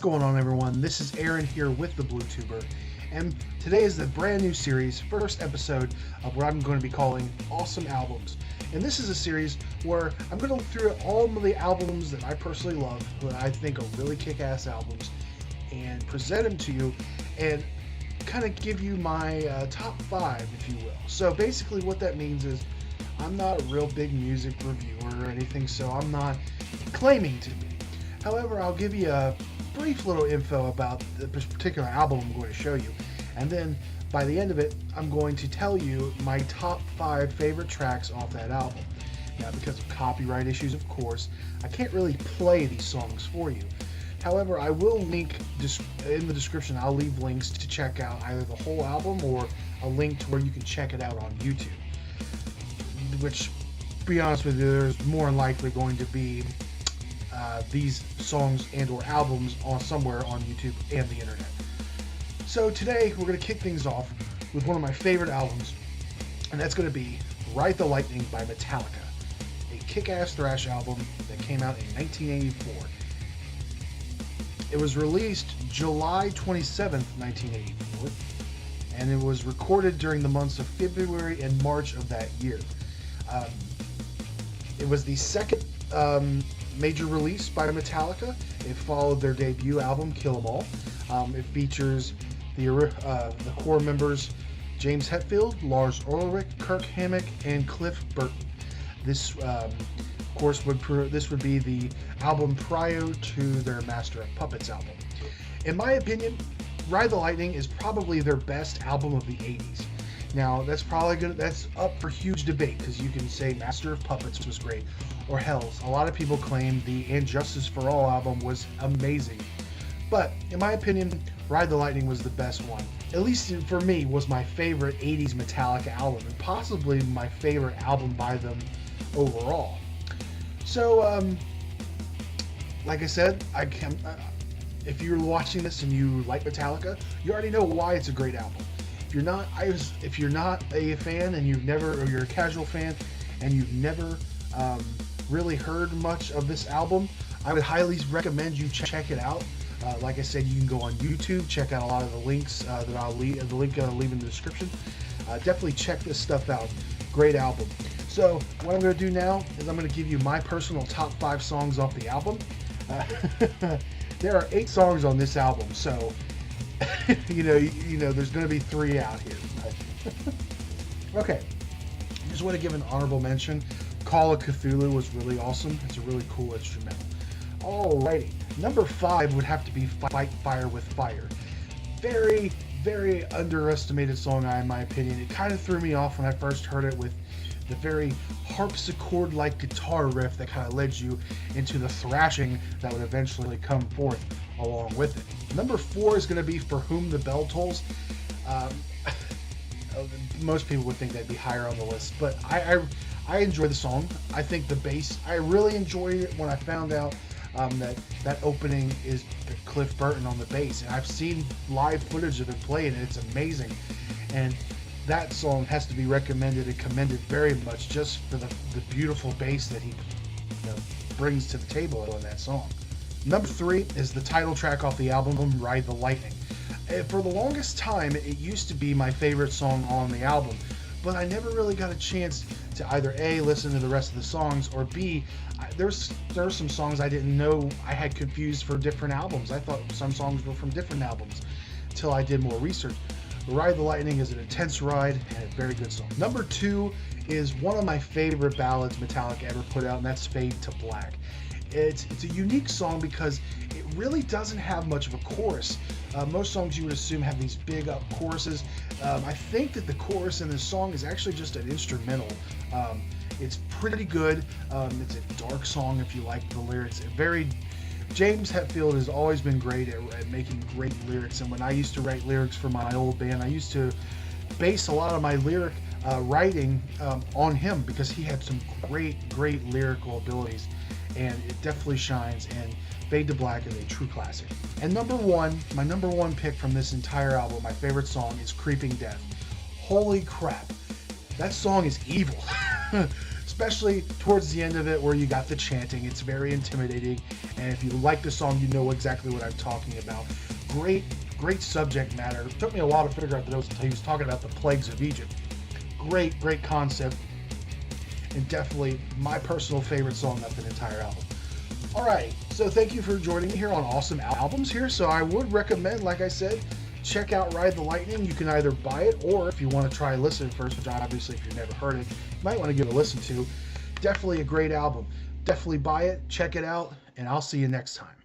going on, everyone? This is Aaron here with the Blue Tuber, and today is the brand new series, first episode of what I'm going to be calling Awesome Albums. And this is a series where I'm going to look through all of the albums that I personally love, that I think are really kick-ass albums, and present them to you, and kind of give you my top 5, if you will. So basically what that means is I'm not a real big music reviewer or anything, so I'm not claiming to be. However, I'll give you a brief little info about this particular album I'm going to show you, and then by the end of it, I'm going to tell you my top 5 favorite tracks off that album. Now, because of copyright issues, of course, I can't really play these songs for you. However, I will link in the description. I'll leave links to check out either the whole album or a link to where you can check it out on YouTube. Which, to be honest with you, there's more than likely going to be these songs and or albums on somewhere on YouTube and the internet. So today we're going to kick things off with one of my favorite albums, and that's going to be Ride the Lightning by Metallica, a kick-ass thrash album that came out in 1984. It was released July 27th, 1984, and it was recorded during the months of February and March of that year. It was the second major release by Metallica. It followed their debut album, Kill 'Em All. It features the core members James Hetfield, Lars Ulrich, Kirk Hammett, and Cliff Burton. This, of course, would be the album prior to their Master of Puppets album. In my opinion, Ride the Lightning is probably their best album of the 80s. Now, that's up for huge debate, because you can say Master of Puppets was great, or hells, a lot of people claim the And Justice for All album was amazing. But, in my opinion, Ride the Lightning was the best one. At least for me, was my favorite 80s Metallica album, and possibly my favorite album by them overall. So, like I said, if you're watching this and you like Metallica, you already know why it's a great album. If you're not a fan and you're a casual fan and you've never really heard much of this album, I would highly recommend you check it out. Like I said, you can go on YouTube, check out a lot of the links that I'll leave in the description. Definitely check this stuff out. Great album. So what I'm going to do now is I'm going to give you my personal top 5 songs off the album. There are 8 songs on this album, so you know, there's going to be 3 out here. Okay, I just want to give an honorable mention. Call of Cthulhu was really awesome. It's a really cool instrumental. Alrighty, number 5 would have to be Fight Fire with Fire. Very, very underestimated song, in my opinion. It kind of threw me off when I first heard it with the very harpsichord-like guitar riff that kind of led you into the thrashing that would eventually come forth along with it. Number 4 is going to be For Whom the Bell Tolls. Most people would think that'd be higher on the list, but I enjoy the song. I think the bass, I really enjoyed it when I found out that opening is Cliff Burton on the bass, and I've seen live footage of it playing, and it's amazing. And that song has to be recommended and commended very much just for the beautiful bass that he brings to the table on that song. Number 3 is the title track off the album, Ride the Lightning. For the longest time, it used to be my favorite song on the album, but I never really got a chance to either A, listen to the rest of the songs, or B, there were some songs I didn't know I had confused for different albums. I thought some songs were from different albums until I did more research. Ride the Lightning is an intense ride and a very good song. Number 2 is one of my favorite ballads Metallica ever put out, and that's Fade to Black. It's a unique song because it really doesn't have much of a chorus. Most songs you would assume have these big up choruses. I think that the chorus in this song is actually just an instrumental. It's pretty good. It's a dark song if you like the lyrics. James Hetfield has always been great at making great lyrics, and when I used to write lyrics for my old band, I used to base a lot of my lyric writing on him because he had some great lyrical abilities, and it definitely shines, and Fade to Black is a true classic. And my number one pick from this entire album, my favorite song, is Creeping Death. Holy crap, that song is evil. especially towards the end of it where you got the chanting. It's very intimidating, and if you like the song, you know exactly what I'm talking about. Great subject matter. It took me a while to figure out that he was talking about the plagues of Egypt. Great concept, and definitely my personal favorite song of the entire album. Alright, so thank you for joining me here on Awesome Albums here. So I would recommend, like I said, check out Ride the Lightning. You can either buy it, or if you want to try listening first, which obviously if you've never heard it, you might want to give it a listen to. Definitely a great album. Definitely buy it, check it out, and I'll see you next time.